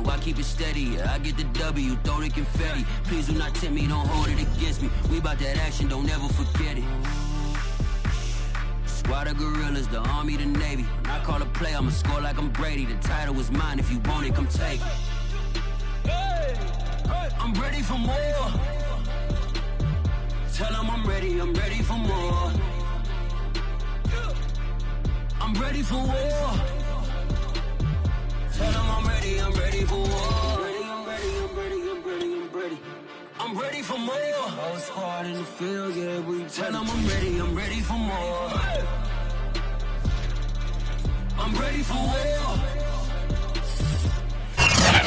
I keep it steady. Yeah, I get the W, throw the confetti. Please do not tempt me, don't hold it against me. We about that action, don't ever forget it. Squad of gorillas, the army, the navy. When I call a play, I'ma score like I'm Brady. The title is mine, if you want it, come take it. I'm ready for more. Tell them I'm ready for more. I'm ready for war. Tell them I'm ready for war. I'm ready for more. I was hard in the field, yeah, we tell them I'm ready for more. I'm ready for war.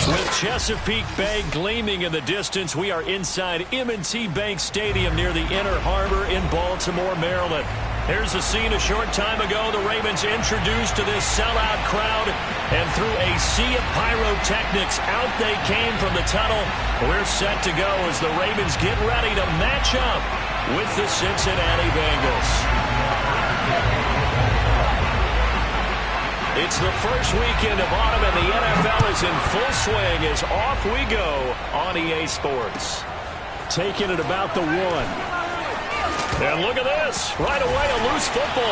With Chesapeake Bay gleaming in the distance, we are inside M&T Bank Stadium near the Inner Harbor in Baltimore, Maryland. Here's a scene a short time ago. The Ravens introduced to this sellout crowd, and through a sea of pyrotechnics, out they came from the tunnel. We're set to go as the Ravens get ready to match up with the Cincinnati Bengals. It's the first weekend of autumn, and the NFL is in full swing as off we go on EA Sports. Taking it about the 1. And look at this. Right away, a loose football.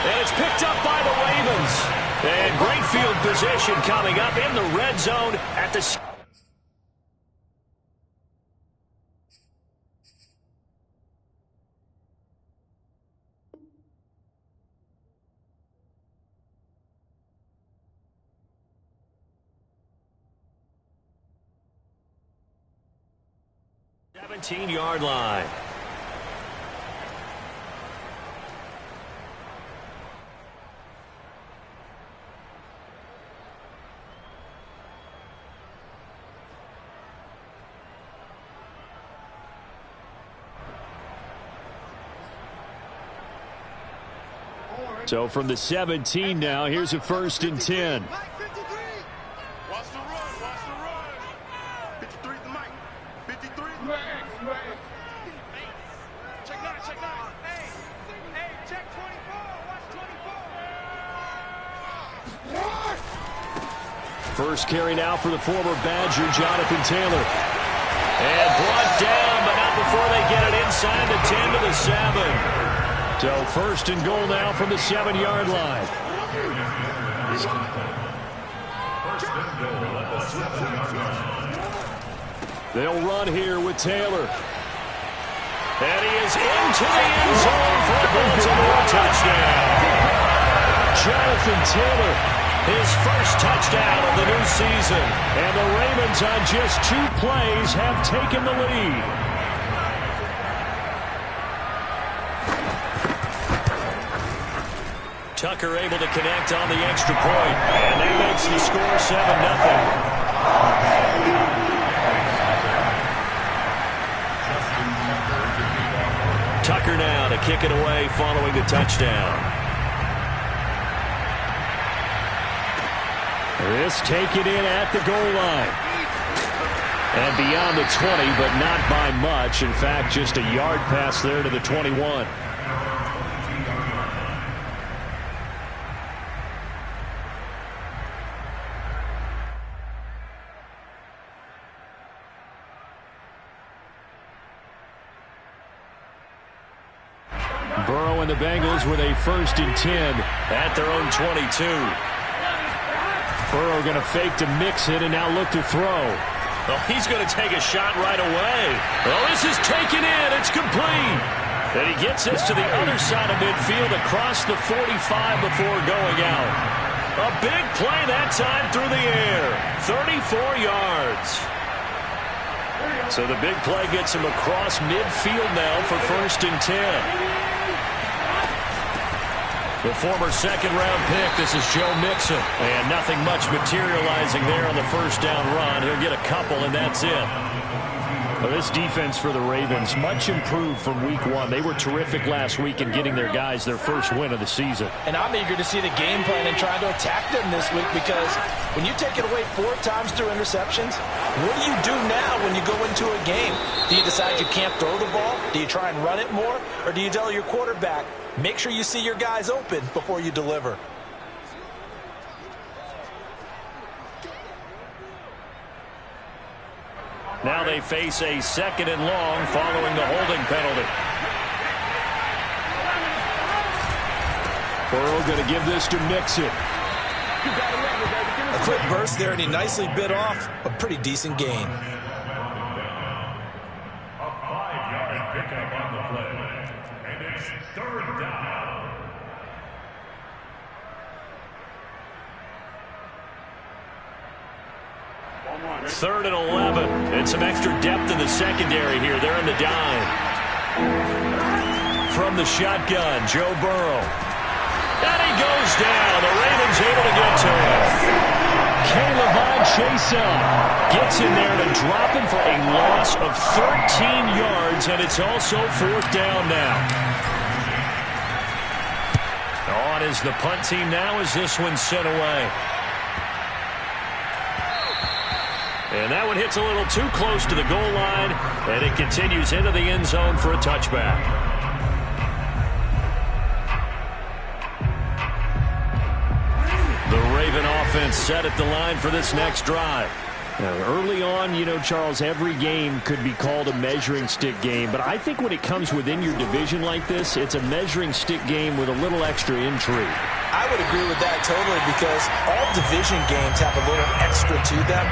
And it's picked up by the Ravens. And great field position coming up in the red zone at the... 17-yard line. So from the 17 now, here's a 1st and 10. First carry now for the former Badger, Jonathan Taylor. And brought down, but not before they get it inside the 10 to the 7. So 1st and goal now from the 7-yard line. They'll run here with Taylor. And he is into the end zone for a Baltimore touchdown. Jonathan Taylor, his first touchdown of the new season. And the Ravens on just 2 plays have taken the lead. Tucker able to connect on the extra point. And that makes the score 7-0. Tucker now to kick it away following the touchdown. This taken in at the goal line. And beyond the 20, but not by much. In fact, just a yard pass there to the 21. Burrow and the Bengals with a 1st and 10 at their own 22. Burrow going to fake to mix it and now look to throw. Oh, he's going to take a shot right away. Oh, this is taken in. It's complete. And he gets this to the other side of midfield across the 45 before going out. A big play that time through the air. 34 yards. So the big play gets him across midfield now for 1st and 10. The former 2nd-round pick, this is Joe Mixon. And nothing much materializing there on the 1st down run. He'll get a couple, and that's it. Well, this defense for the Ravens, much improved from week 1. They were terrific last week in getting their guys their first win of the season. And I'm eager to see the game plan and trying to attack them this week, because when you take it away 4 times through interceptions, what do you do now when you go into a game? Do you decide you can't throw the ball? Do you try and run it more? Or do you tell your quarterback, make sure you see your guys open before you deliver? Now they face a 2nd and long following the holding penalty. Burrow going to give this to Mixon. A quick burst there, and he nicely bit off a pretty decent gain. A 5-yard pickup on the play. And it's 3rd down. Third and 11. And some extra depth in the secondary here. They're in the dime. From the shotgun, Joe Burrow. And he goes down. The Ravens able to get to him. K'Lavon Chaisson gets in there to drop him for a loss of 13 yards, and it's also 4th down now. On is the punt team now as this one's sent away. And that one hits a little too close to the goal line, and it continues into the end zone for a touchback. The Raven offense set at the line for this next drive. Now, early on, you know, Charles, every game could be called a measuring stick game. But I think when it comes within your division like this, it's a measuring stick game with a little extra intrigue. I would agree with that totally, because all division games have a little extra to them.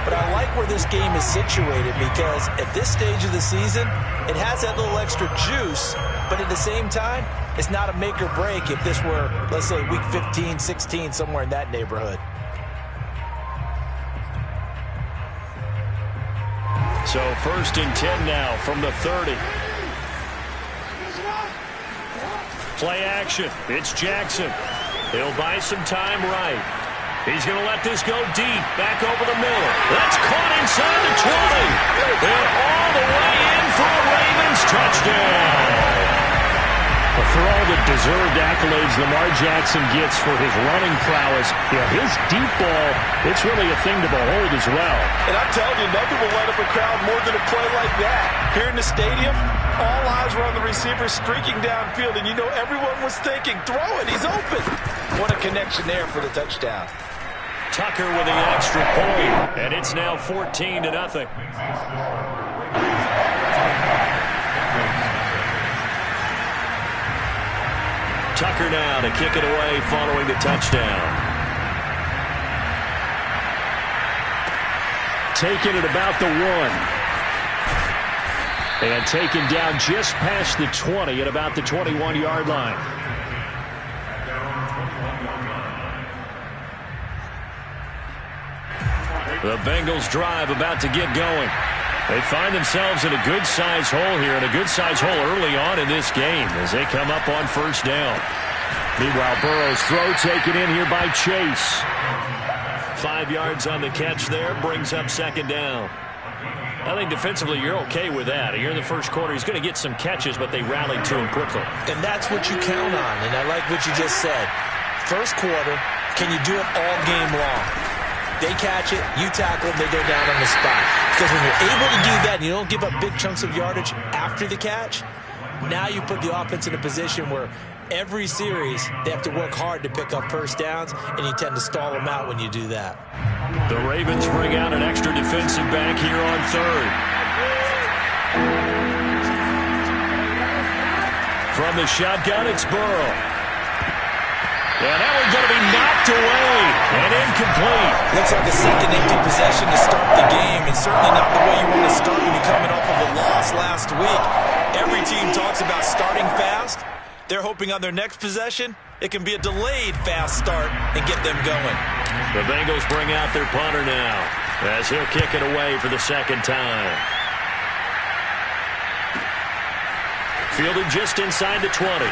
But I like where this game is situated, because at this stage of the season, it has that little extra juice. But at the same time, it's not a make or break if this were, let's say, week 15, 16, somewhere in that neighborhood. So 1st and 10 now from the 30. Play action. It's Jackson. He'll buy some time right. He's going to let this go deep. Back over the middle. That's caught inside the 20. And all the way in for a Ravens touchdown. For all the deserved accolades Lamar Jackson gets for his running prowess, his deep ball, it's really a thing to behold as well. And I'm telling you, nothing will light up a crowd more than a play like that. Here in the stadium, all eyes were on the receiver streaking downfield, and you know everyone was thinking, throw it, he's open. What a connection there for the touchdown. Tucker with the extra point, and it's now 14-0. Tucker now to kick it away following the touchdown. Taken at about the 1. And taken down just past the 20 at about the 21-yard line. The Bengals drive about to get going. They find themselves in a good-sized hole here, and a good-sized hole early on in this game as they come up on 1st down. Meanwhile, Burrow's throw taken in here by Chase. 5 yards on the catch there, brings up 2nd down. I think defensively you're okay with that. Here in the first quarter, he's going to get some catches, but they rallied to him quickly. And that's what you count on, and I like what you just said. First quarter, can you do it all game long? They catch it, you tackle them, they go down on the spot. Because when you're able to do that and you don't give up big chunks of yardage after the catch, now you put the offense in a position where every series they have to work hard to pick up 1st downs, and you tend to stall them out when you do that. The Ravens bring out an extra defensive back here on 3rd. From the shotgun, it's Burrow. And that one's going to be knocked away and incomplete. Looks like a second empty possession to start the game, and certainly not the way you want to start when you're coming off of a loss last week. Every team talks about starting fast. They're hoping on their next possession, it can be a delayed fast start and get them going. The Bengals bring out their punter now as he'll kick it away for the 2nd time. Fielded just inside the 20.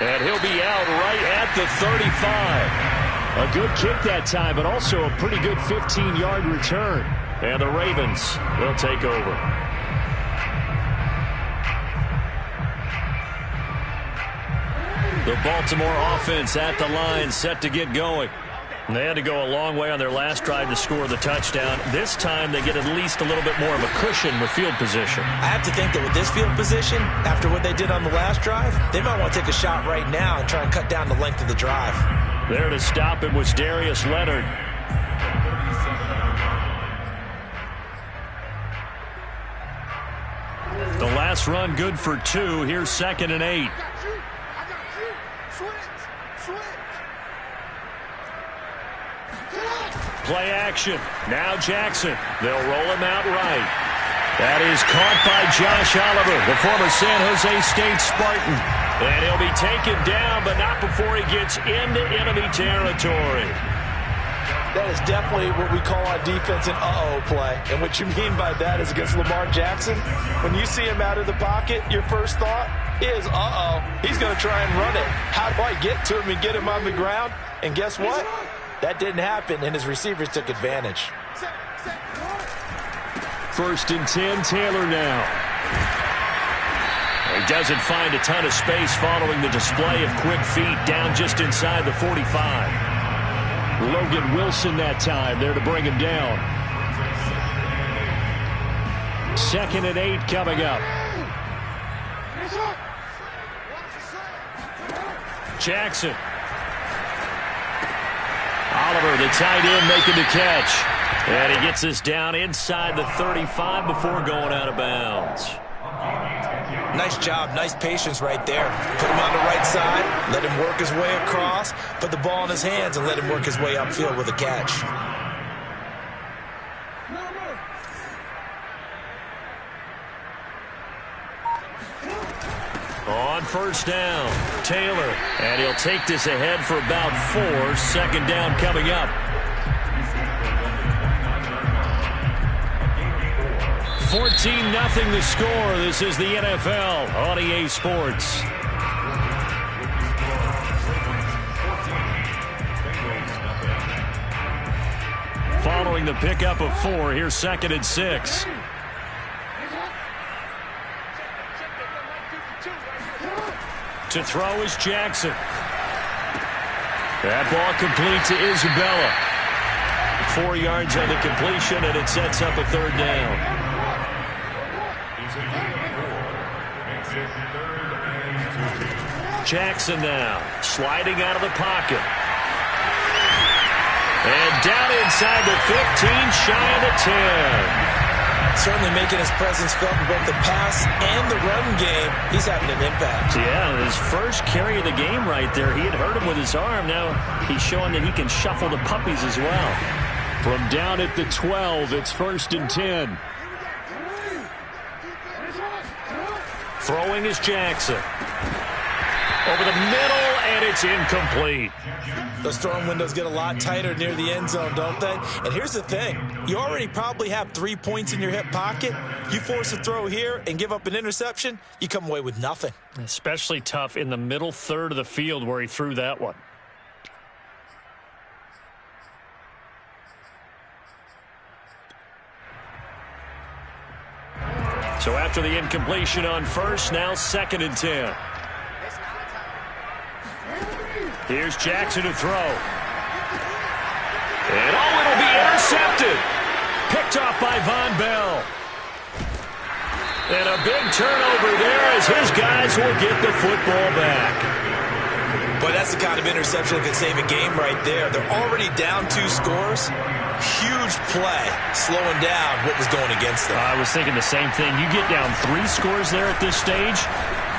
And he'll be out right at the 35. A good kick that time, but also a pretty good 15-yard return. And the Ravens will take over. The Baltimore offense at the line, set to get going. And they had to go a long way on their last drive to score the touchdown. This time they get at least a little bit more of a cushion with field position. I have to think that with this field position, after what they did on the last drive, they might want to take a shot right now and try and cut down the length of the drive. There to stop it was Darius Leonard. Last run good for 2. Here's 2nd and 8. Play action. Now Jackson. They'll roll him out right. That is caught by Josh Oliver, the former San Jose State Spartan. And he'll be taken down, but not before he gets into enemy territory. That is definitely what we call on defense an uh-oh play. And what you mean by that is against Lamar Jackson, when you see him out of the pocket, your first thought is, uh-oh, he's going to try and run it. How do I get to him and get him on the ground? And guess what? That didn't happen, and his receivers took advantage. 1st and 10, Taylor now. He doesn't find a ton of space following the display of quick feet down just inside the 45. Logan Wilson that time there to bring him down. 2nd and 8 coming up. Jackson. Oliver, the tight end, making the catch. And he gets us down inside the 35 before going out of bounds. Nice job, nice patience right there. Put him on the right side, let him work his way across, put the ball in his hands, and let him work his way upfield with a catch. On 1st down, Taylor. And he'll take this ahead for about 4. 2nd down coming up. 14-0 the score. This is the NFL on EA Sports. Following the pickup of 4, here's 2nd and 6. To throw is Jackson. That ball complete to Isabella. 4 yards on the completion, and it sets up a 3rd down. Jackson now, sliding out of the pocket. And down inside the 15, shy of the 10. Certainly making his presence felt in both the pass and the run game. He's having an impact. Yeah, his first carry of the game right there. He had hurt him with his arm. Now he's showing that he can shuffle the puppies as well. From down at the 12, it's 1st and 10. Throwing is Jackson. Over the middle, and it's incomplete. Those throwing windows get a lot tighter near the end zone, don't they? And here's the thing. You already probably have 3 points in your hip pocket. You force a throw here and give up an interception, you come away with nothing. Especially tough in the middle third of the field where he threw that one. So after the incompletion on 1st, now 2nd and 10. Here's Jackson to throw. And it'll be intercepted. Picked off by Von Bell. And a big turnover there as his guys will get the football back. Boy, that's the kind of interception that could save a game right there. They're already down 2 scores. Huge play, slowing down what was going against them. I was thinking the same thing. You get down 3 scores there at this stage,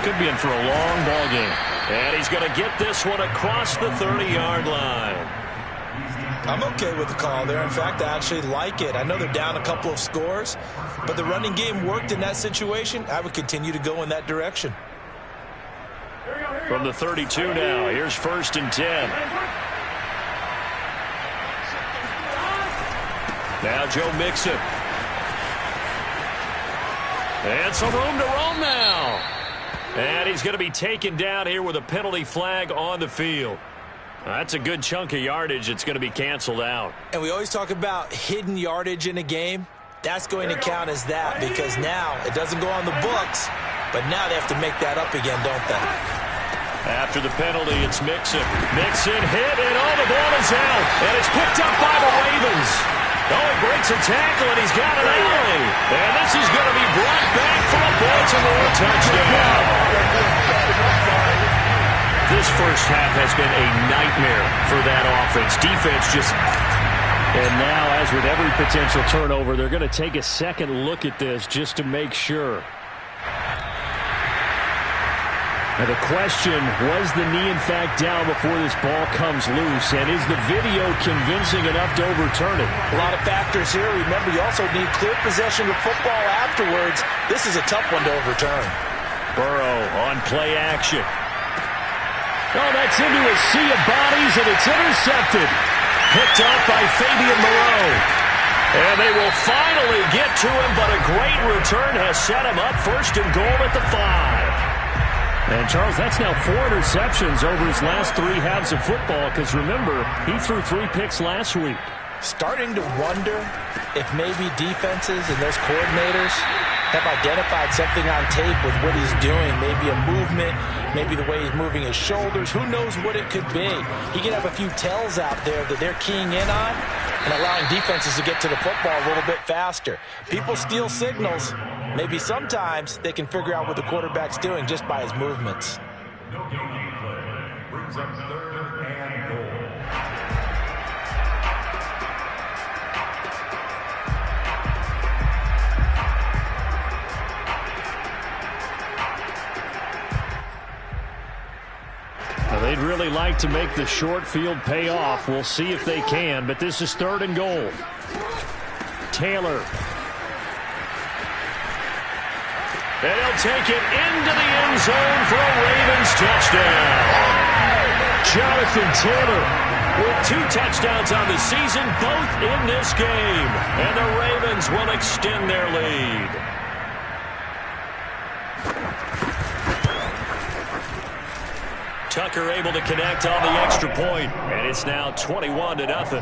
could be in for a long ball game. And he's going to get this one across the 30-yard line. I'm okay with the call there. In fact, I actually like it. I know they're down a couple of scores, but the running game worked in that situation. I would continue to go in that direction. From the 32 now, here's 1st and 10. Now Joe Mixon. And some room to roam now. And he's going to be taken down here with a penalty flag on the field. That's a good chunk of yardage. It's going to be canceled out. And we always talk about hidden yardage in a game. That's going to count as that because now it doesn't go on the books, but now they have to make that up again, don't they? After the penalty, it's Mixon. Mixon hit, and the ball is out. And it's picked up by the Ravens. He breaks a tackle, and he's got an alley. And this is going to be brought back for a Baltimore touchdown. This first half has been a nightmare for that offense. Defense just... And now, as with every potential turnover, they're going to take a second look at this just to make sure. Now the question, was the knee in fact down before this ball comes loose? And is the video convincing enough to overturn it? A lot of factors here. Remember, you also need clear possession of football afterwards. This is a tough one to overturn. Burrow on play action. Oh, that's into a sea of bodies, and it's intercepted. Picked up by Fabian Moreau. And they will finally get to him, but a great return has set him up first and goal at the 5. And, Charles, that's now 4 interceptions over his last 3 halves of football, because, remember, he threw 3 picks last week. Starting to wonder if maybe defenses and those coordinators have identified something on tape with what he's doing. Maybe a movement, maybe the way he's moving his shoulders. Who knows what it could be? He can have a few tells out there that they're keying in on and allowing defenses to get to the football a little bit faster. People steal signals. Maybe sometimes they can figure out what the quarterback's doing just by his movements. No gain on the play. Brings up 3rd and goal. They'd really like to make the short field pay off. We'll see if they can, but this is 3rd and goal. Taylor. And he'll take it into the end zone for a Ravens touchdown. Jonathan Taylor with 2 touchdowns on the season, both in this game. And the Ravens will extend their lead. Tucker able to connect on the extra point, and it's now 21-0.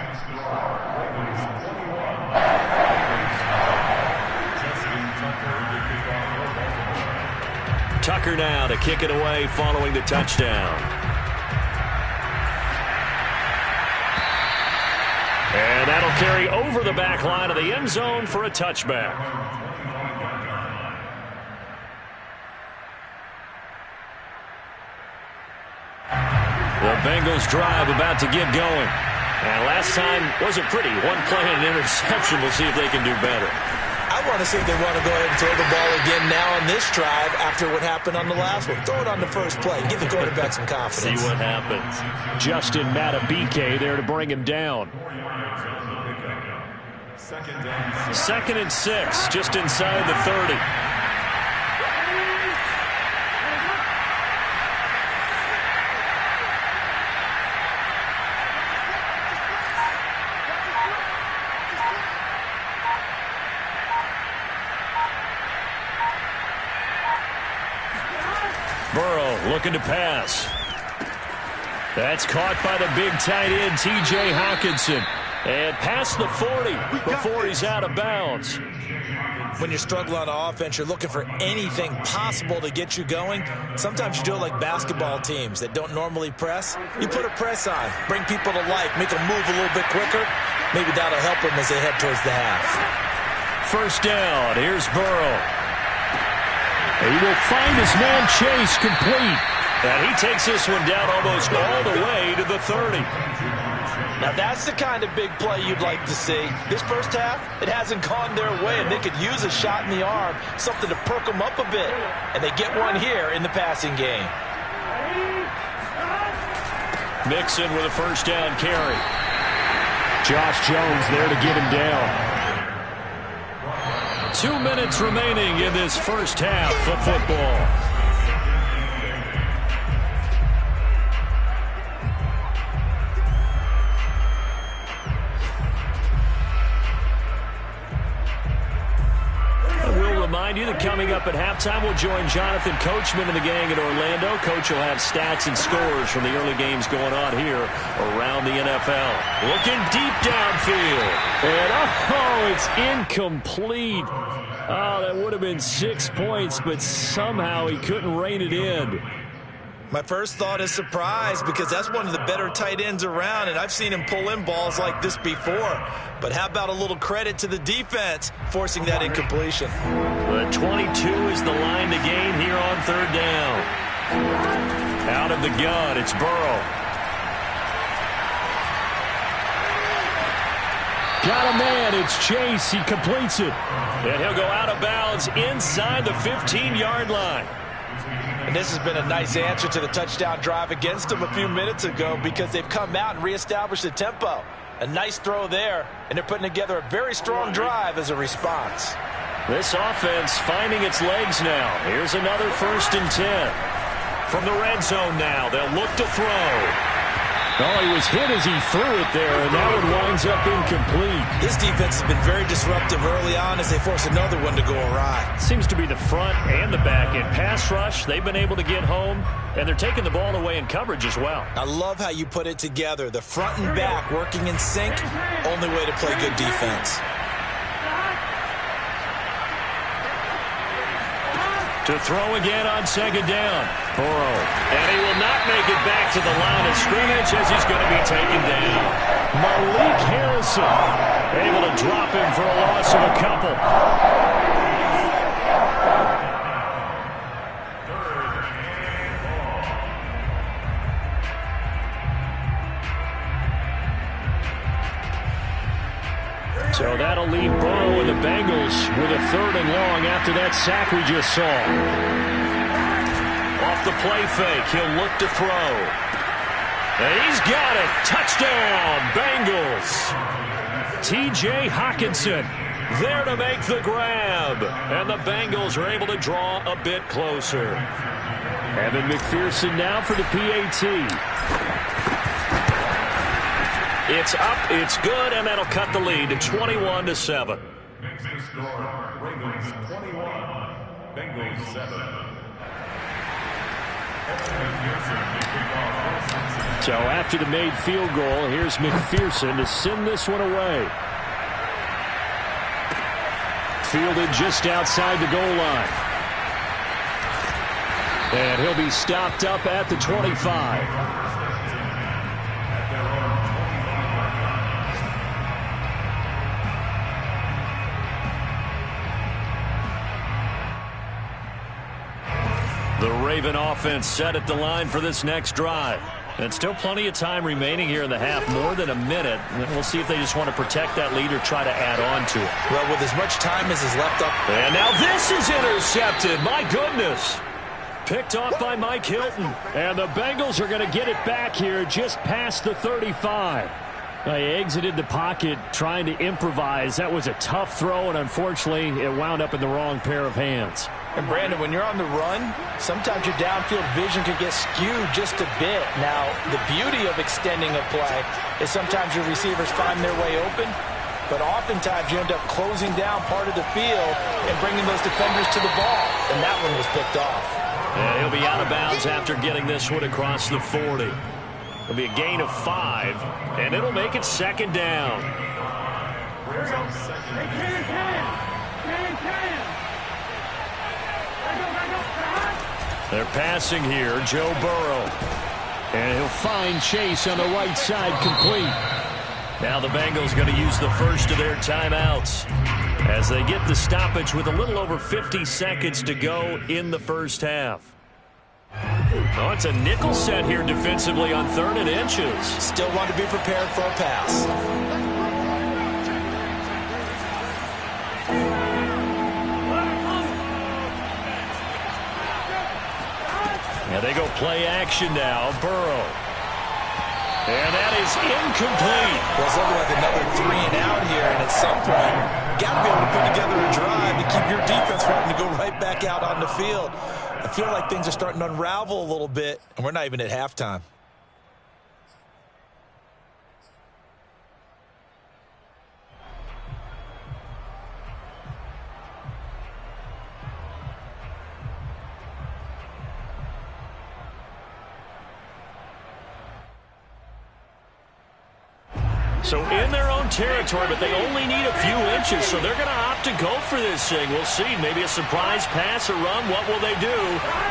Tucker now to kick it away following the touchdown. And that'll carry over the back line of the end zone for a touchback. The Bengals drive about to get going. And last time wasn't pretty. 1 play and an interception. We'll see if they can do better. I want to see if they want to go ahead and throw the ball again now on this drive after what happened on the last one. Throw it on the first play. Give the quarterback some confidence. See what happens. Justin Matabike there to bring him down. 2nd and 6, just inside the 30. Burrow looking to pass. That's caught by the big tight end, T.J. Hawkinson. And past the 40 before he's out of bounds. When you're struggling on offense, you're looking for anything possible to get you going. Sometimes you do it like basketball teams that don't normally press. You put a press on, bring people to life, make them move a little bit quicker. Maybe that'll help them as they head towards the half. First down, here's Burrow. He will find his man Chase complete. And he takes this one down almost all the way to the 30. Now that's the kind of big play you'd like to see. This first half, it hasn't gone their way, and they could use a shot in the arm, something to perk them up a bit. And they get one here in the passing game. Mixon with a first down carry. Josh Jones there to get him down. 2 minutes remaining in this first half of football. Remind you that coming up at halftime, we'll join Jonathan Coachman and the gang in Orlando. Coach will have stats and scores from the early games going on here around the NFL. Looking deep downfield. And, it's incomplete. Oh, that would have been 6 points, but somehow he couldn't rein it in. My first thought is surprise, because that's one of the better tight ends around, and I've seen him pull in balls like this before. But how about a little credit to the defense forcing that incompletion? The 22 is the line to gain here on third down. Out of the gun, it's Burrow. Got a man, it's Chase. He completes it. And he'll go out of bounds inside the 15-yard line. And this has been a nice answer to the touchdown drive against them a few minutes ago because they've come out and reestablished the tempo. A nice throw there, and they're putting together a very strong drive as a response. This offense finding its legs now. Here's another 1st and 10. From the red zone now, they'll look to throw. Oh, he was hit as he threw it there, and that one winds up incomplete. This defense has been very disruptive early on as they force another one to go awry. Seems to be the front and the back end. Pass rush, they've been able to get home, and they're taking the ball away in coverage as well. I love how you put it together. The front and back working in sync, only way to play good defense. To throw again on 2nd down. Burrow. And he will not make it back to the line of scrimmage as he's going to be taken down. Malik Harrison able to drop him for a loss of a couple. So that'll leave Burrow and the Bengals with a 3rd and long after that sack we just saw. Off the play fake, he'll look to throw. And he's got it. Touchdown, Bengals. T.J. Hockenson there to make the grab. And the Bengals are able to draw a bit closer. Evan McPherson now for the PAT. It's up, it's good, and that'll cut the lead to 21-7. Makes the score Ravens 21, Bengals 7. So after the made field goal, here's McPherson to send this one away. Fielded just outside the goal line. And he'll be stopped up at the 25. The Raven offense set at the line for this next drive. And still plenty of time remaining here in the half, more than a minute. And we'll see if they just want to protect that lead or try to add on to it. Well, with as much time as is left up. And now this is intercepted. My goodness. Picked off by Mike Hilton. And the Bengals are going to get it back here just past the 35. They exited the pocket trying to improvise. That was a tough throw, and unfortunately, it wound up in the wrong pair of hands. And, Brandon, when you're on the run, sometimes your downfield vision could get skewed just a bit. Now, the beauty of extending a play is sometimes your receivers find their way open, but oftentimes you end up closing down part of the field and bringing those defenders to the ball, and that one was picked off. And he'll be out of bounds after getting this one across the 40. It'll be a gain of 5, and it'll make it 2nd down. They're passing here, Joe Burrow. And he'll find Chase on the right side, complete. Now the Bengals going to use the first of their timeouts as they get the stoppage with a little over 50 seconds to go in the first half. Oh, it's a nickel set here defensively on 3rd and inches. Still want to be prepared for a pass. And they go play action now. Burrow. And that is incomplete. Well, it's looking like another 3 and out here, and at some point, got to be able to put together a drive to keep your defense from having to go right back out on the field. I feel like things are starting to unravel a little bit, and we're not even at halftime. So in their own territory, but they only need a few inches, so they're going to opt to go for this thing. We'll see. Maybe a surprise pass or run. What will they do?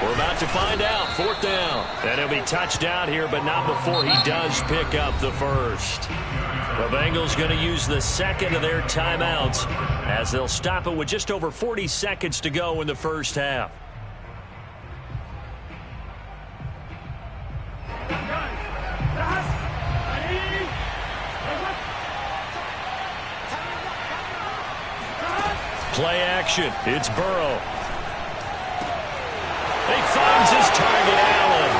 We're about to find out. 4th down. And he'll be touchdown here, but not before he does pick up the first. The Bengals going to use the 2nd of their timeouts as they'll stop it with just over 40 seconds to go in the first half. Play action. It's Burrow. They fire. finds his target, Allen.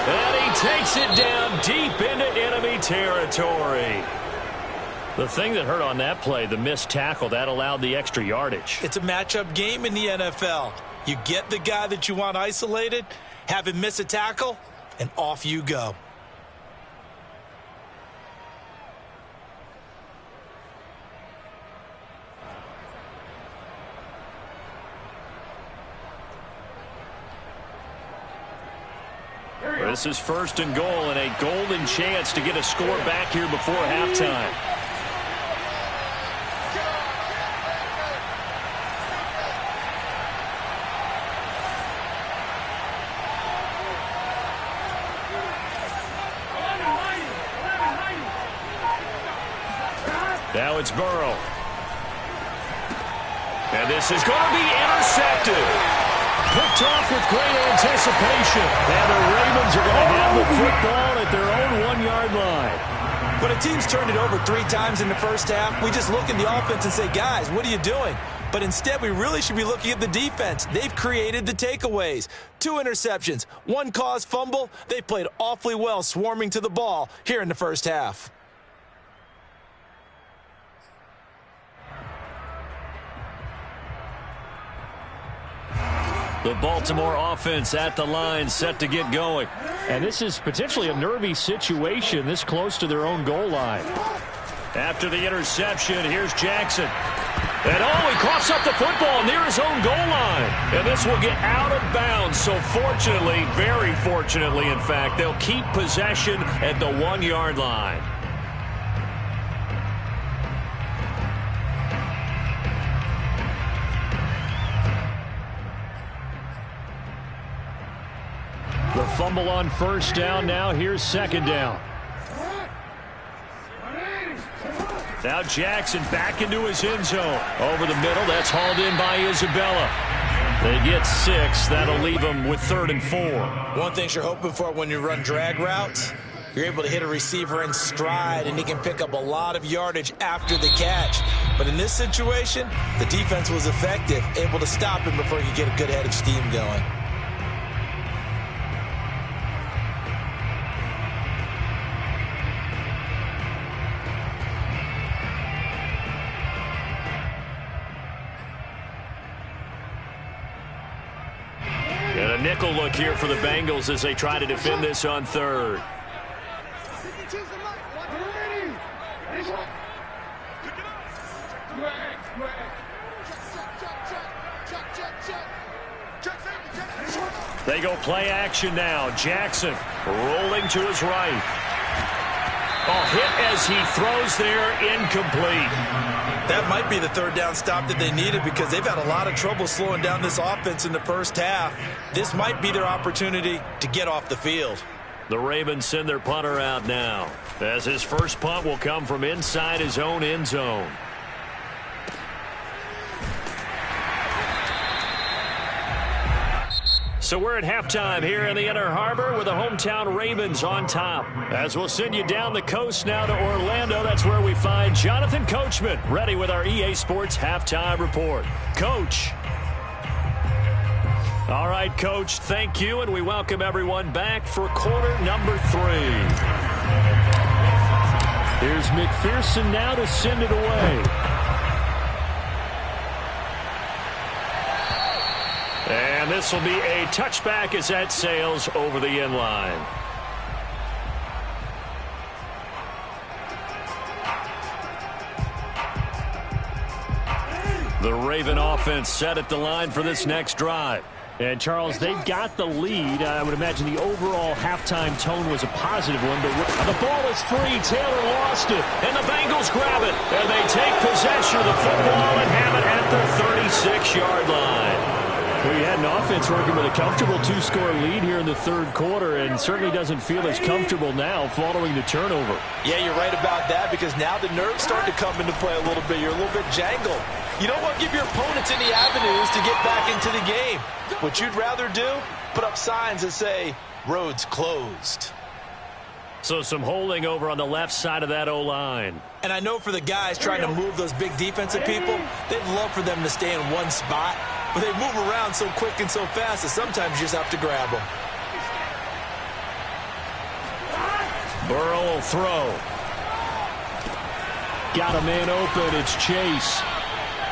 And he takes it down deep into enemy territory. The thing that hurt on that play, the missed tackle, that allowed the extra yardage. It's a matchup game in the NFL. You get the guy that you want isolated, have him miss a tackle, and off you go. This is 1st and goal, and a golden chance to get a score back here before halftime. Now it's Burrow. And this is going to be intercepted. Picked off with great anticipation. And the Ravens are going to have the football at their own 1-yard line. When a team's turned it over 3 times in the first half, we just look at the offense and say, guys, what are you doing? But instead, we really should be looking at the defense. They've created the takeaways. 2 interceptions, 1 caused fumble. They played awfully well swarming to the ball here in the first half. The Baltimore offense at the line, set to get going. And this is potentially a nervy situation this close to their own goal line. After the interception, here's Jackson. And he coughs up the football near his own goal line. And this will get out of bounds. So fortunately, very fortunately, in fact, they'll keep possession at the 1-yard line. The fumble on 1st down. Now here's 2nd down. Now Jackson back into his end zone. Over the middle. That's hauled in by Isabella. They get 6. That'll leave them with 3rd and 4. One thing you're hoping for when you run drag routes, you're able to hit a receiver in stride, and he can pick up a lot of yardage after the catch. But in this situation, the defense was effective, able to stop him before he could get a good head of steam going. And a nickel look here for the Bengals as they try to defend this on 3rd. They go play action now. Jackson rolling to his right. Hit as he throws there, incomplete. That might be the 3rd down stop that they needed because they've had a lot of trouble slowing down this offense in the first half. This might be their opportunity to get off the field. The Ravens send their punter out now, as his first punt will come from inside his own end zone. So we're at halftime here in the Inner Harbor with the hometown Ravens on top. As we'll send you down the coast now to Orlando, that's where we find Jonathan Coachman ready with our EA Sports Halftime Report. Coach. All right, Coach, thank you, and we welcome everyone back for quarter number 3. Here's McPherson now to send it away. And this will be a touchback as that sails over the end line. The Raven offense set at the line for this next drive. And, Charles, they've got the lead. I would imagine the overall halftime tone was a positive one. But the ball is free. Taylor lost it. And the Bengals grab it. And they take possession of the football and have it at the 36-yard line. Well, you had an offense working with a comfortable 2-score lead here in the 3rd quarter and certainly doesn't feel as comfortable now following the turnover. Yeah, you're right about that because now the nerves start to come into play a little bit. You're a little bit jangled. You don't want to give your opponents any avenues to get back into the game. What you'd rather do, put up signs that say, roads closed. So some holding over on the left side of that O-line. And I know for the guys trying to move those big defensive people, they'd love for them to stay in one spot. but they move around so quick and so fast that sometimes you just have to grab them. Burrow will throw. Got a man open. It's Chase.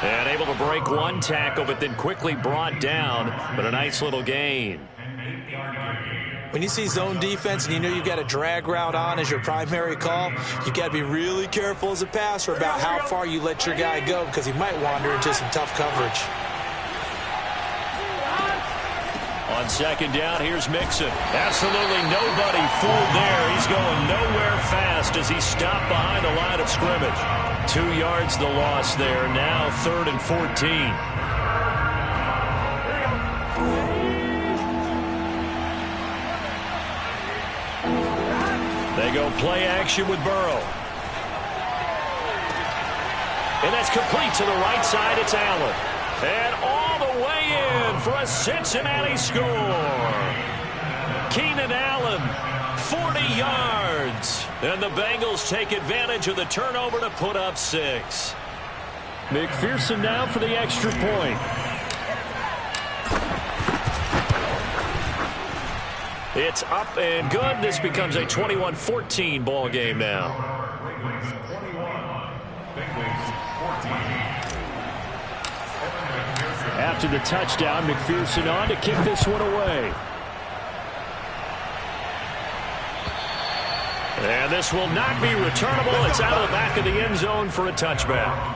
And able to break one tackle, but then quickly brought down. But a nice little gain. When you see zone defense and you know you've got a drag route on as your primary call, you've got to be really careful as a passer about how far you let your guy go because he might wander into some tough coverage. On second down, here's Mixon. Absolutely nobody fooled there. He's going nowhere fast as he stopped behind the line of scrimmage. 2 yards the loss there. Now 3rd and 14. They go play action with Burrow. And that's complete to the right side. It's Allen. And all the way in for a Cincinnati score. Keenan Allen, 40 yards. And the Bengals take advantage of the turnover to put up 6. McPherson now for the extra point. It's up and good. This becomes a 21-14 ball game now. After the touchdown, McPherson on to kick this one away. And this will not be returnable. It's out of the back of the end zone for a touchback.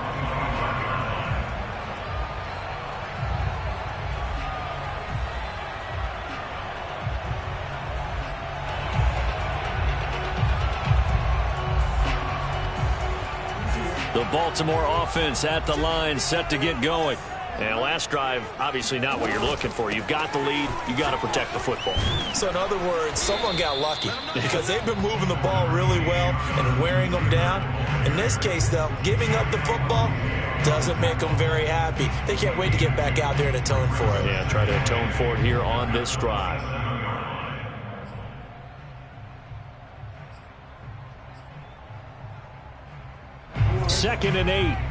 The Baltimore offense at the line, set to get going. And last drive, obviously not what you're looking for. You've got the lead. You got to protect the football. So in other words, someone got lucky because they've been moving the ball really well and wearing them down. In this case, though, giving up the football doesn't make them very happy. They can't wait to get back out there and atone for it. Yeah, try to atone for it here on this drive. Second and 8.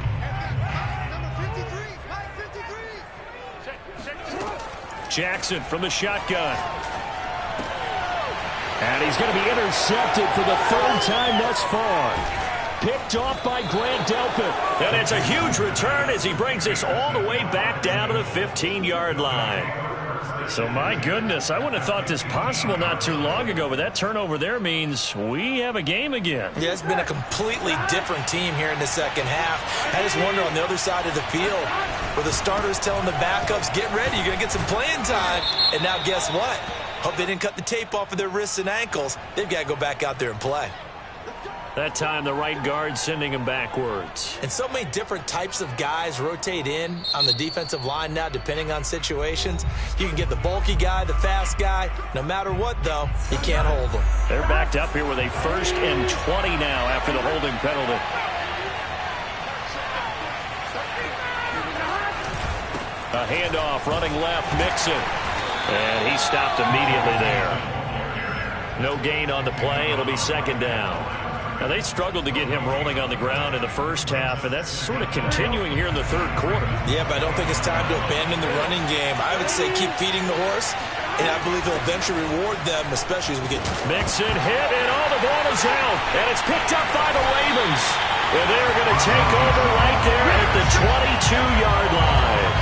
Jackson from the shotgun. And he's going to be intercepted for the 3rd time thus far. Picked off by Grant Delpit. And it's a huge return as he brings this all the way back down to the 15-yard line. So, my goodness, I wouldn't have thought this possible not too long ago, but that turnover there means we have a game again. Yeah, it's been a completely different team here in the second half. I just wonder on the other side of the field, where the starters telling the backups, get ready, you're going to get some playing time. And now guess what? Hope they didn't cut the tape off of their wrists and ankles. They've got to go back out there and play. That time, the right guard sending him backwards. And so many different types of guys rotate in on the defensive line now, depending on situations. You can get the bulky guy, the fast guy. No matter what, though, you can't hold them. They're backed up here with a 1st and 20 now after the holding penalty. A handoff, running left, Mixon. And he stopped immediately there. No gain on the play. It'll be 2nd down. Now, they struggled to get him rolling on the ground in the first half, and that's sort of continuing here in the 3rd quarter. Yeah, but I don't think it's time to abandon the running game. I would say keep feeding the horse, and I believe he'll eventually reward them, especially as we get... Mixon hit, and all the ball is out, and it's picked up by the Ravens. And they're going to take over right there at the 22-yard line.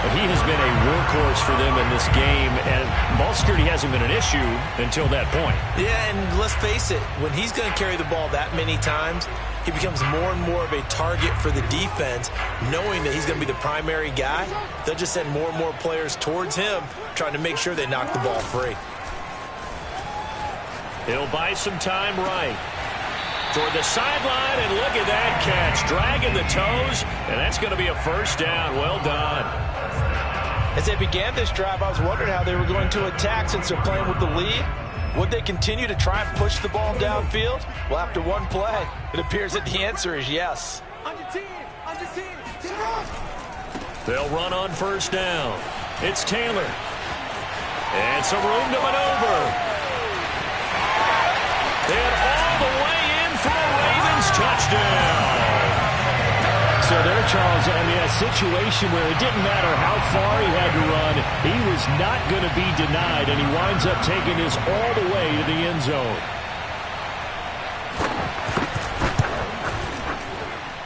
But he has been a workhorse for them in this game, and ball security hasn't been an issue until that point. Yeah, and let's face it, when he's going to carry the ball that many times, he becomes more and more of a target for the defense, knowing that he's going to be the primary guy. They'll just send more and more players towards him, trying to make sure they knock the ball free. He'll buy some time right. Toward the sideline, and look at that catch. Dragging the toes, and that's going to be a 1st down. Well done. As they began this drive, I was wondering how they were going to attack since they're playing with the lead. Would they continue to try and push the ball downfield? Well, after one play, it appears that the answer is yes. On your team! On your team! They'll run on 1st down. It's Taylor. And some room to maneuver. And all the way in for a Ravens touchdown. So there, Charles, I mean, a situation where it didn't matter how far he had to run, he was not going to be denied, and he winds up taking this all the way to the end zone.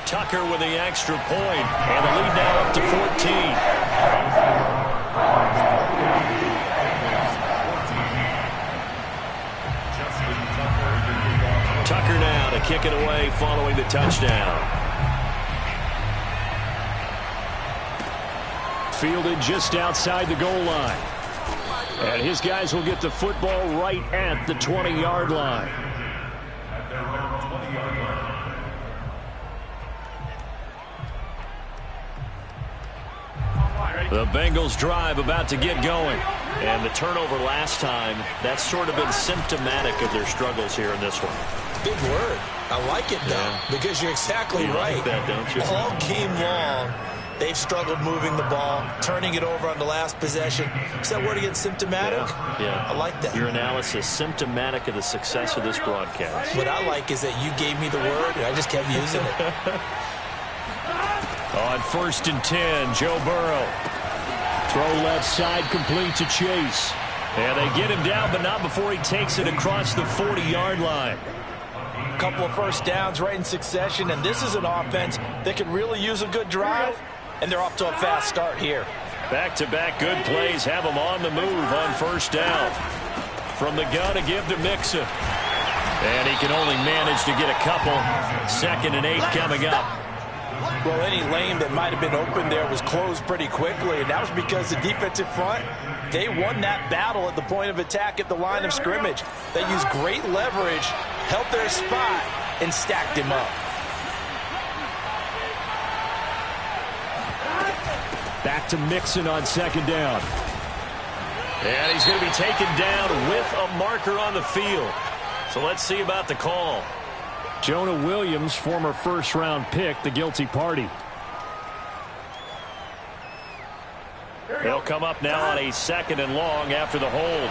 Tucker with the extra point, and the lead now up to 14. Tucker now to kick it away following the touchdown. Fielded just outside the goal line. And his guys will get the football right at the 20-yard line. The Bengals drive about to get going. And the turnover last time, that's sort of been symptomatic of their struggles here in this one. Big word. I like it, though, because you're exactly right. Like that, don't you? All game long, they've struggled moving the ball, turning it over on the last possession. Is that word again, symptomatic? Yeah. I like that. Your analysis, symptomatic of the success of this broadcast. What I like is that you gave me the word, and I just kept using it. On 1st and 10, Joe Burrow. Throw left side, complete to Chase. And they get him down, but not before he takes it across the 40-yard line. A couple of first downs right in succession, and this is an offense that could really use a good drive, and they're off to a fast start here. Back-to-back good plays have them on the move on first down. From the gun to give to Mixon. And he can only manage to get a couple. 2nd and 8 coming up. Well, any lane that might have been open there was closed pretty quickly, and that was because the defensive front, they won that battle at the point of attack at the line of scrimmage. They used great leverage, held their spot, and stacked him up. Back to Mixon on 2nd down. And he's going to be taken down with a marker on the field. So let's see about the call. Jonah Williams, former first-round pick, the guilty party. They'll come up now on a 2nd and long after the hold.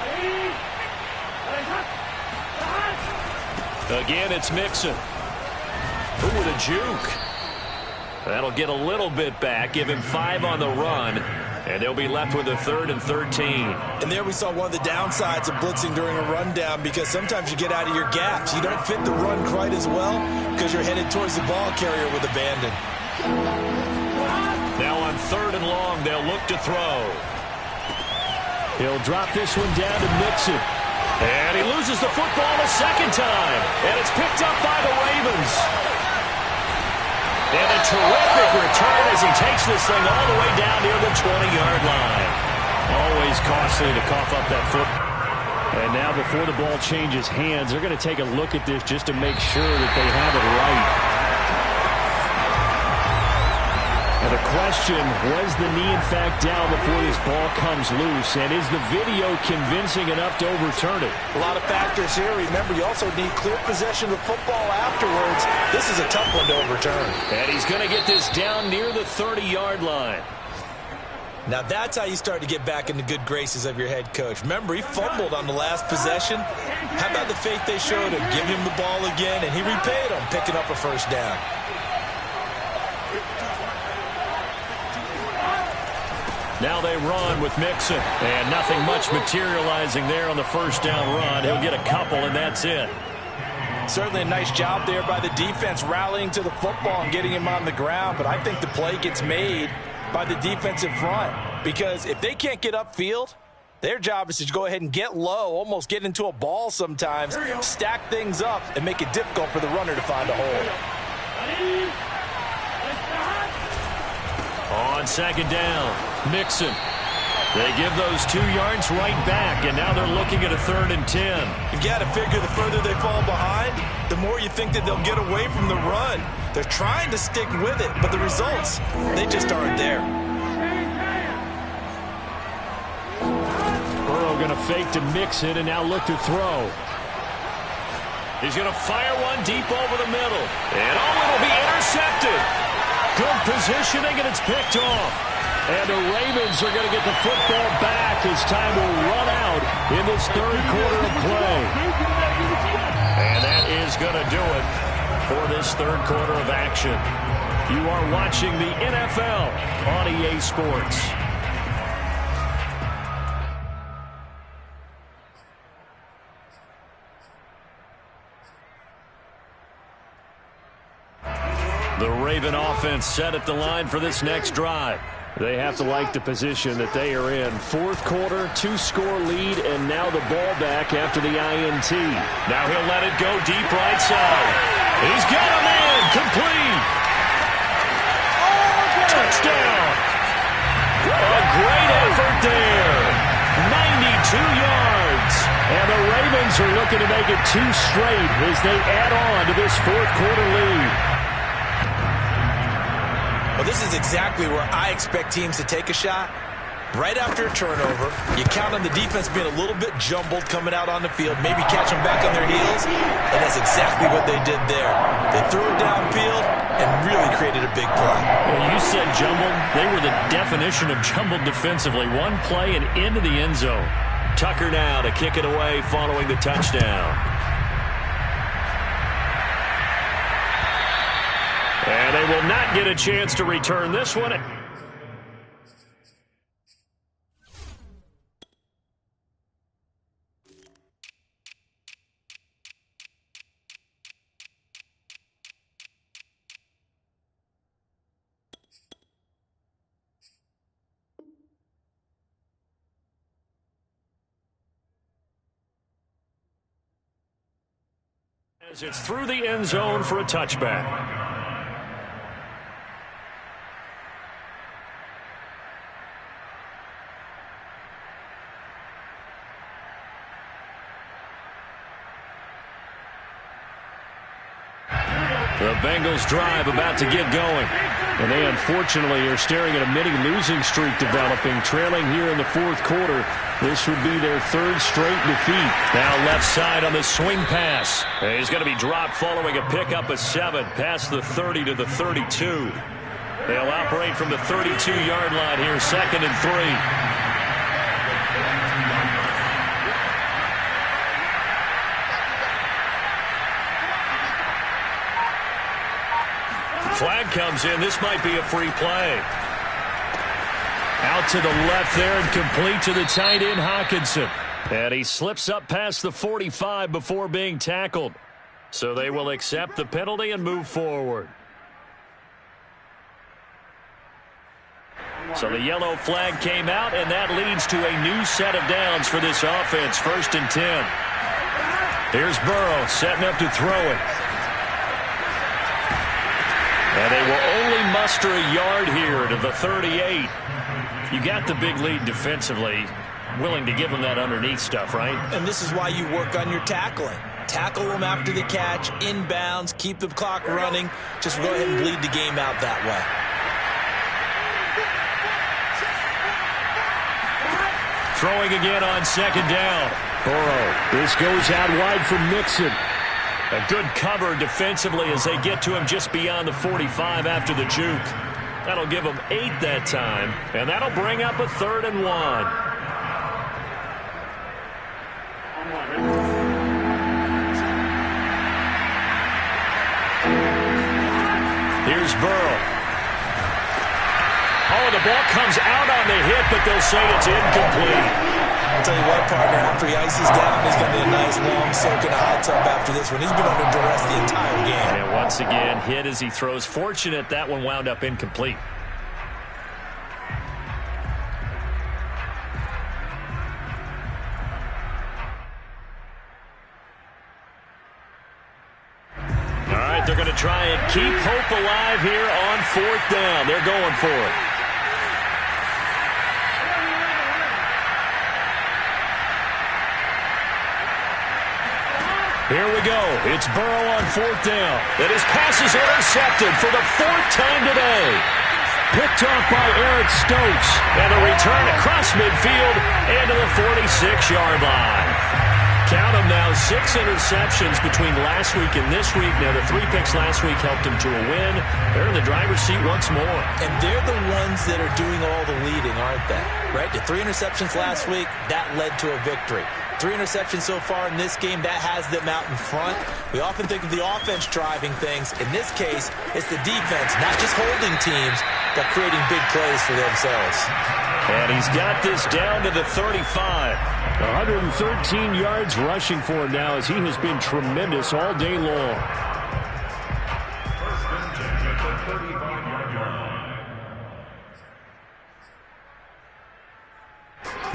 Again, it's Mixon. Ooh, with a juke. That'll get a little bit back, give him 5 on the run, and they'll be left with a 3rd and 13. And there we saw one of the downsides of blitzing during a rundown, because sometimes you get out of your gaps. You don't fit the run quite as well because you're headed towards the ball carrier with abandon. Now on 3rd and long, they'll look to throw. He'll drop this one down to Mixon. And he loses the football a 2nd time. And it's picked up by the Ravens. And a terrific return as he takes this thing all the way down near the 20-yard line. Always costly to cough up that foot. And now before the ball changes hands, they're going to take a look at this just to make sure that they have it right. And the question, was the knee in fact down before this ball comes loose? And is the video convincing enough to overturn it? A lot of factors here. Remember, you also need clear possession of the football afterwards. This is a tough one to overturn. And he's going to get this down near the 30-yard line. Now that's how you start to get back in the good graces of your head coach. Remember, he fumbled on the last possession. How about the faith they showed him? Give him the ball again, and he repaid them, picking up a first down. Now they run with Mixon. And nothing much materializing there on the first down run. He'll get a couple, and that's it. Certainly a nice job there by the defense rallying to the football and getting him on the ground. But I think the play gets made by the defensive front, because if they can't get upfield, their job is to go ahead and get low, almost get into a ball sometimes, stack things up, and make it difficult for the runner to find a hole. On 2nd down, Mixon. They give those 2 yards right back, and now they're looking at a 3rd and 10. You've got to figure the further they fall behind, the more you think that they'll get away from the run. They're trying to stick with it, but the results, they just aren't there. Burrow going to fake to Mixon and now look to throw. He's going to fire one deep over the middle. And it'll be intercepted. Good positioning, and it's picked off. And the Ravens are going to get the football back as time will run out in this 3rd quarter of play. And that is going to do it for this 3rd quarter of action. You are watching the NFL on EA Sports. The Raven offense set at the line for this next drive. They have to like the position that they are in. Fourth quarter, 2-score lead, and now the ball back after the INT. Now he'll let it go deep right side. He's got him in. Complete. Touchdown. A great effort there. 92 yards. And the Ravens are looking to make it 2 straight as they add on to this fourth quarter lead. Well, this is exactly where I expect teams to take a shot. Right after a turnover, you count on the defense being a little bit jumbled coming out on the field, maybe catch them back on their heels, and that's exactly what they did there. They threw it downfield and really created a big play. Well, you said jumbled. They were the definition of jumbled defensively. One play and into the end zone. Tucker now to kick it away following the touchdown. And they will not get a chance to return this one. As it's through the end zone for a touchback. The Bengals drive about to get going. And they unfortunately are staring at a mini losing streak developing, trailing here in the fourth quarter. This would be their 3rd straight defeat. Now left side on the swing pass. He's going to be dropped following a pickup of 7 past the 30 to the 32. They'll operate from the 32-yard line here, 2nd and 3. Flag comes in. This might be a free play. Out to the left there and complete to the tight end, Hawkinson. And he slips up past the 45 before being tackled. So they will accept the penalty and move forward. So the yellow flag came out, and that leads to a new set of downs for this offense. 1st and 10. Here's Burrow setting up to throw it. And they will only muster a yard here to the 38. You got the big lead defensively. Willing to give them that underneath stuff, right? And this is why you work on your tackling. Tackle them after the catch, inbounds, keep the clock running. Just go ahead and bleed the game out that way. Throwing again on 2nd down. Burrow. This goes out wide for Mixon. A good cover defensively as they get to him just beyond the 45 after the juke. That'll give them 8 that time, and that'll bring up a 3rd and 1. Here's Burrow. Oh, the ball comes out on the hit, but they'll say it's incomplete. I'll tell you what, partner, after he ices down, he's going to be a nice long soak in a hot tub after this one. He's been under duress the entire game. And once again, hit as he throws. Fortunate that one wound up incomplete. All right, they're going to try and keep hope alive here on 4th down. They're going for it. Here we go. It's Burrow on 4th down. And his pass is intercepted for the 4th time today. Picked off by Eric Stokes. And a return across midfield and to the 46-yard line. Count them now, 6 interceptions between last week and this week. Now, the 3 picks last week helped them to a win. They're in the driver's seat once more. And they're the ones that are doing all the leading, aren't they? Right? The 3 interceptions last week, that led to a victory. 3 interceptions so far in this game. That has them out in front. We often think of the offense driving things. In this case, it's the defense, not just holding teams, but creating big plays for themselves. And he's got this down to the 35. 113 yards rushing for him now as he has been tremendous all day long.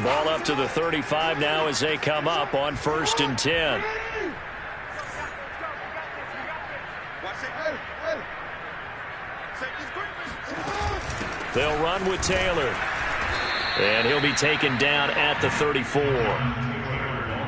Ball up to the 35 now as they come up on 1st and 10. They'll run with Taylor. And he'll be taken down at the 34.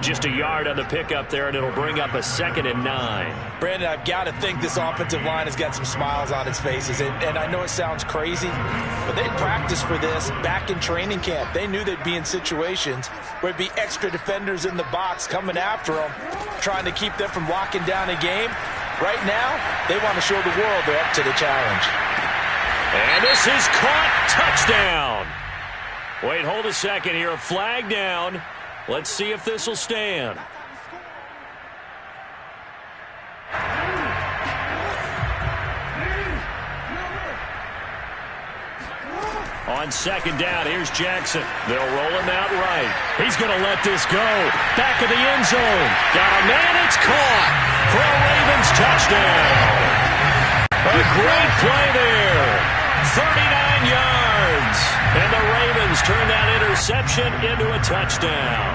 Just a yard on the pickup there, and it'll bring up a 2nd and 9. Brandon, I've got to think this offensive line has got some smiles on its faces. And I know it sounds crazy, but they practiced for this back in training camp. They knew they'd be in situations where it'd be extra defenders in the box coming after them, trying to keep them from locking down a game. Right now, they want to show the world they're up to the challenge. And this is caught. Touchdown. Wait, hold a second here. A flag down. Let's see if this will stand. On 2nd down, here's Jackson. They'll roll him out right. He's going to let this go. Back of the end zone. Got a man. It's caught for a Ravens touchdown. A great play there. 39 yards. And the Ravens turn that interception into a touchdown.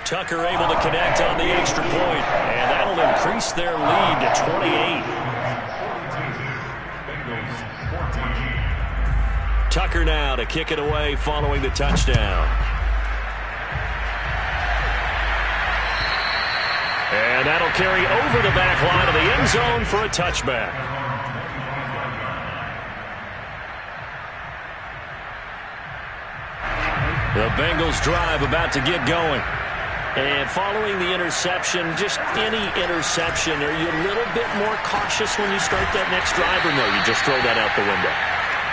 Tucker able to connect on the extra point, and that'll increase their lead to 28. Tucker now to kick it away following the touchdown. And that'll carry over the back line of the end zone for a touchback. The Bengals drive about to get going. And following the interception, just any interception, are you a little bit more cautious when you start that next drive, or no, you just throw that out the window?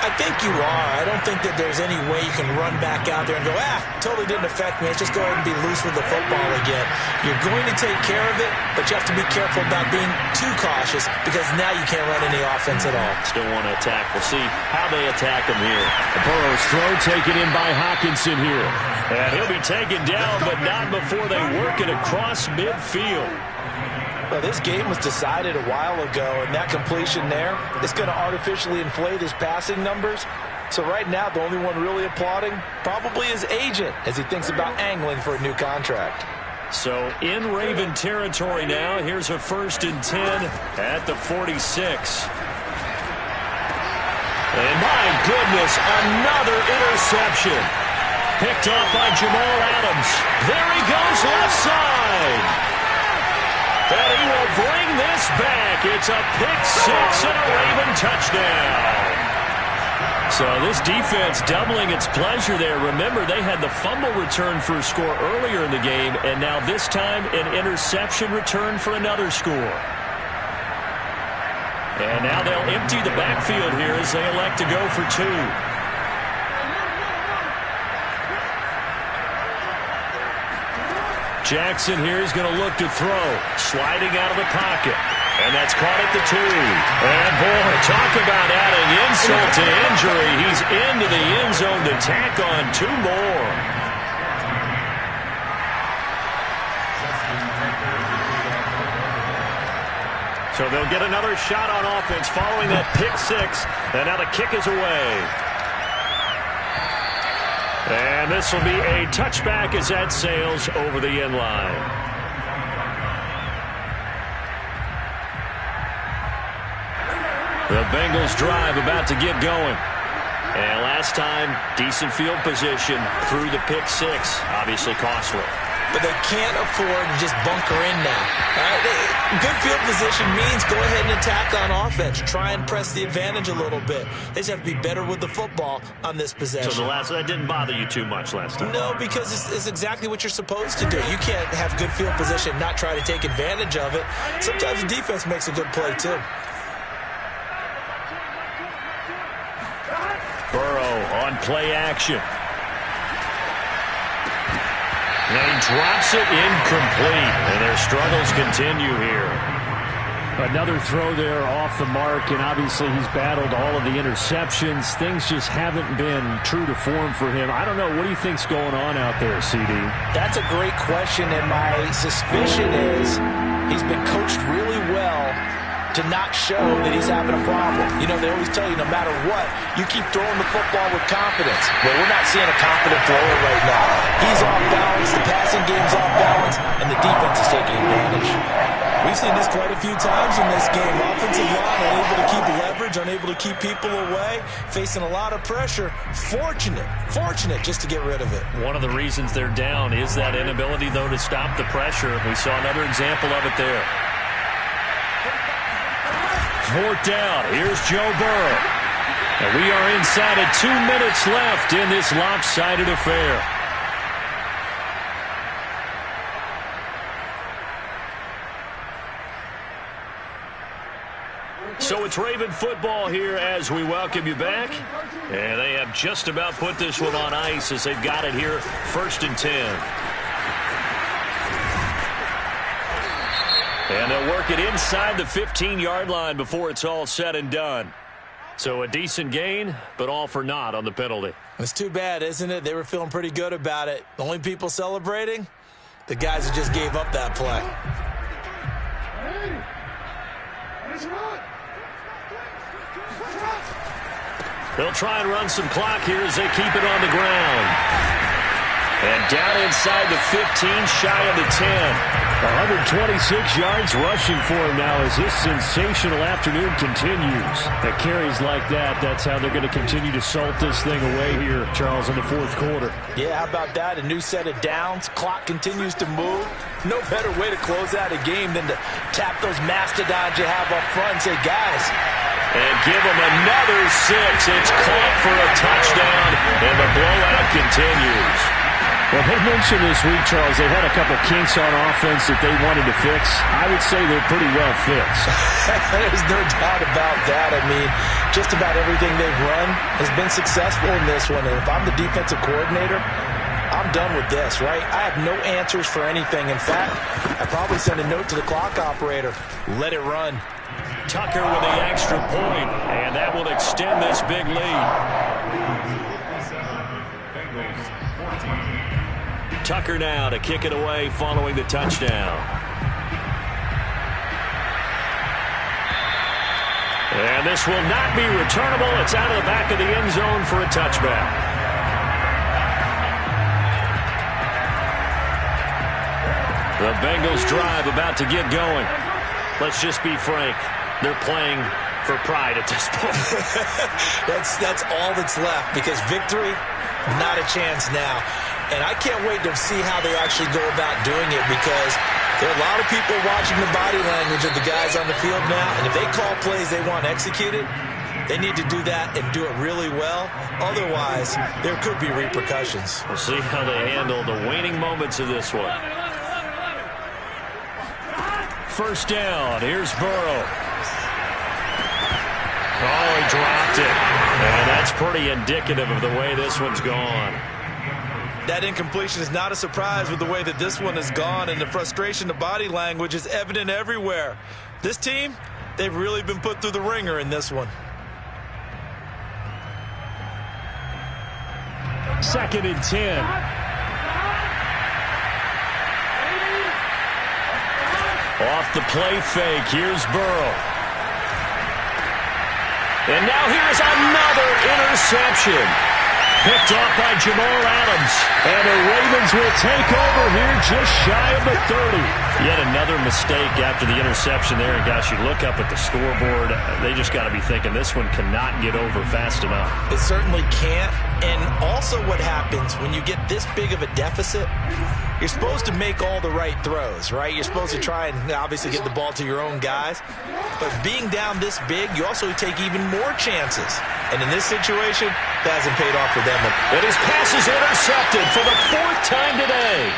I think you are. I don't think that there's any way you can run back out there and go, totally didn't affect me. Let's just go ahead and be loose with the football again. You're going to take care of it, but you have to be careful about being too cautious because now you can't run any offense at all. Still want to attack. We'll see how they attack him here. Burrow's throw taken in by Hockenson here. And he'll be taken down, but not before they work it across midfield. Well, this game was decided a while ago, and that completion there is going to artificially inflate his passing numbers. So right now, the only one really applauding probably his agent as he thinks about angling for a new contract. So in Raven territory now, here's a 1st and 10 at the 46. And my goodness, another interception. Picked off by Jamal Adams. There he goes left side. And he will bring this back. It's a pick-6 and a Raven touchdown. So this defense doubling its pleasure there. Remember, they had the fumble return for a score earlier in the game, and now this time an interception return for another score. And now they'll empty the backfield here as they elect to go for 2. Jackson here is going to look to throw. Sliding out of the pocket. And that's caught at the 2. And, boy, talk about adding insult to injury. He's into the end zone to tack on 2 more. So they'll get another shot on offense following that pick-6. And now the kick is away. And this will be a touchback as that sails over the end line. The Bengals drive about to get going. And last time, decent field position through the pick-6. Obviously costly. But they can't afford to just bunker in now. Good field position means go ahead and attack on offense. Try and press the advantage a little bit. They just have to be better with the football on this possession. So that didn't bother you too much last time? No, because it's exactly what you're supposed to do. You can't have good field position and not try to take advantage of it. Sometimes the defense makes a good play, too. Burrow on play action. And he drops it incomplete, and their struggles continue here. Another throw there off the mark, and obviously he's battled all of the interceptions. Things just haven't been true to form for him. I don't know. What do you think's going on out there, CD? That's a great question, and my suspicion is he's been coached really well to not show that he's having a problem. You know, they always tell you no matter what, you keep throwing the football with confidence. Well, we're not seeing a confident thrower right now. He's off balance, the passing game's off balance, and the defense is taking advantage. We've seen this quite a few times in this game. Offensive line unable to keep leverage, unable to keep people away, facing a lot of pressure. Fortunate just to get rid of it. One of the reasons they're down is that inability, though, to stop the pressure. We saw another example of it there. Fourth down. Here's Joe Burrow. And we are inside of 2 minutes left in this lopsided affair. So it's Raven football here as we welcome you back. And they have just about put this one on ice as they've got it here, 1st and 10. And they'll work it inside the 15-yard line before it's all said and done. So a decent gain, but all for naught on the penalty. It's too bad, isn't it? They were feeling pretty good about it. The only people celebrating, the guys that just gave up that play. They'll try and run some clock here as they keep it on the ground. And down inside the 15, shy of the 10. 126 yards rushing for him now as this sensational afternoon continues. At carries like that, that's how they're going to continue to salt this thing away here, Charles, in the 4th quarter. Yeah, how about that? A new set of downs. Clock continues to move. No better way to close out a game than to tap those mastodons you have up front and say, guys. And give them another 6. It's caught for a touchdown, and the blowout continues. Well, they mentioned this week, Charles, they had a couple kinks on offense that they wanted to fix. I would say they're pretty well fixed. There's no doubt about that. I mean, just about everything they've run has been successful in this one. And if I'm the defensive coordinator, I'm done with this, right? I have no answers for anything. In fact, I'd probably send a note to the clock operator. Let it run. Tucker with the extra point, and that will extend this big lead. Tucker now to kick it away following the touchdown. And this will not be returnable. It's out of the back of the end zone for a touchback. The Bengals drive about to get going. Let's just be frank. They're playing for pride at this point. That's all that's left because victory, not a chance now. And I can't wait to see how they actually go about doing it because there are a lot of people watching the body language of the guys on the field now. And if they call plays they want executed, they need to do that and do it really well. Otherwise, there could be repercussions. We'll see how they handle the waning moments of this one. First down. Here's Burrow. Oh, he dropped it. And that's pretty indicative of the way this one's gone. That incompletion is not a surprise with the way that this one has gone, and the frustration, the body language is evident everywhere. This team, they've really been put through the ringer in this one. 2nd and 10. Off the play fake, here's Burrow. And now here's another interception. Picked off by Jamal Adams. And the Ravens will take over here just shy of the 30. Yet another mistake after the interception there. And gosh, you look up at the scoreboard, they just got to be thinking this one cannot get over fast enough. It certainly can't. And also what happens when you get this big of a deficit, you're supposed to make all the right throws, right? You're supposed to try and obviously get the ball to your own guys. But being down this big, you also take even more chances. And in this situation, that hasn't paid off for them. And his pass is intercepted for the 4th time today.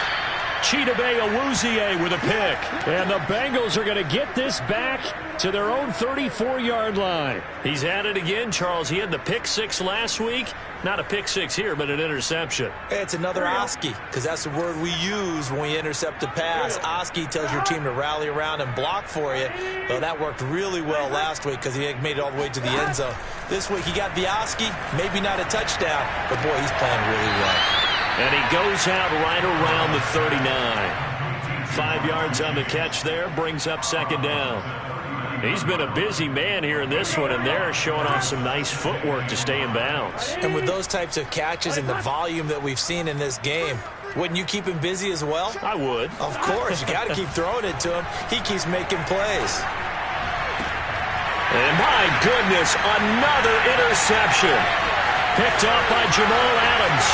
Chidobe Awuzie with a pick. And the Bengals are going to get this back to their own 34-yard line. He's at it again, Charles. He had the pick six last week. Not a pick six here, but an interception. It's another Oski, because that's the word we use when we intercept a pass. Oski tells your team to rally around and block for you. Well, that worked really well last week because he made it all the way to the end zone. This week he got the Oski, maybe not a touchdown, but boy, he's playing really well. And he goes out right around the 39. 5 yards on the catch there, brings up second down. He's been a busy man here in this one, and they're showing off some nice footwork to stay in bounds. And with those types of catches and the volume that we've seen in this game, wouldn't you keep him busy as well? I would. Of course. You got to keep throwing it to him. He keeps making plays. And my goodness, another interception. Picked up by Jamal Adams.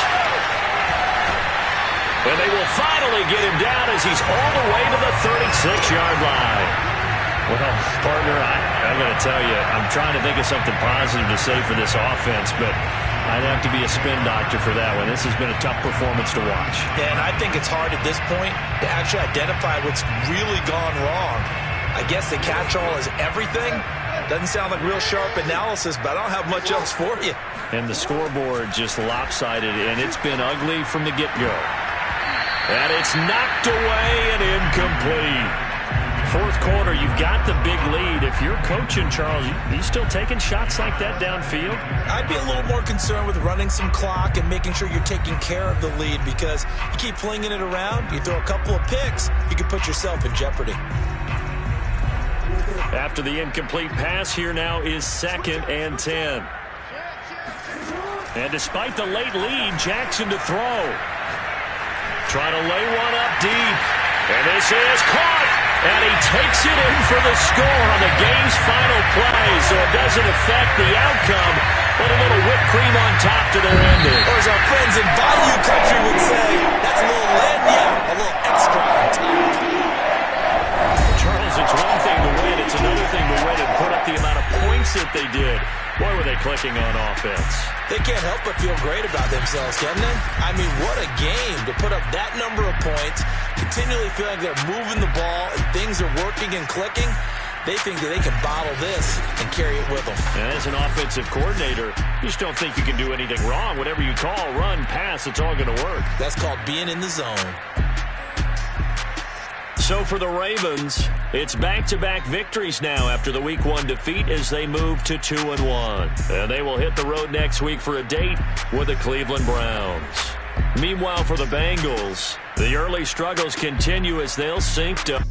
And they will finally get him down as he's all the way to the 36-yard line. Well, partner, I'm going to tell you, I'm trying to think of something positive to say for this offense, but I'd have to be a spin doctor for that one. This has been a tough performance to watch. And I think it's hard at this point to actually identify what's really gone wrong. I guess the catch-all is everything. Doesn't sound like real sharp analysis, but I don't have much else for you. And the scoreboard just lopsided, and it's been ugly from the get-go. And it's knocked away and incomplete. Fourth quarter, you've got the big lead. If you're coaching, Charles, you still taking shots like that downfield? I'd be a little more concerned with running some clock and making sure you're taking care of the lead, because you keep flinging it around, you throw a couple of picks, you can put yourself in jeopardy. After the incomplete pass, here now is 2nd and 10. And despite the late lead, Jackson to throw. Trying to lay one up deep. And this is caught. And he takes it in for the score on the game's final play. So it doesn't affect the outcome, but a little whipped cream on top to their ending. Or as our friends in Bayou Country would say, that's a little lagniappe, a little extra on top. Charles, it's one thing to win. It's another thing to win and put up the amount of points that they did. Boy, were they clicking on offense. They can't help but feel great about themselves, can they? I mean, what a game to put up that number of points, continually feel like they're moving the ball and things are working and clicking. They think that they can bottle this and carry it with them. And as an offensive coordinator, you just don't think you can do anything wrong. Whatever you call, run, pass, it's all going to work. That's called being in the zone. So for the Ravens, it's back-to-back victories now after the Week 1 defeat as they move to 2-1. And they will hit the road next week for a date with the Cleveland Browns. Meanwhile, for the Bengals, the early struggles continue as they'll sink to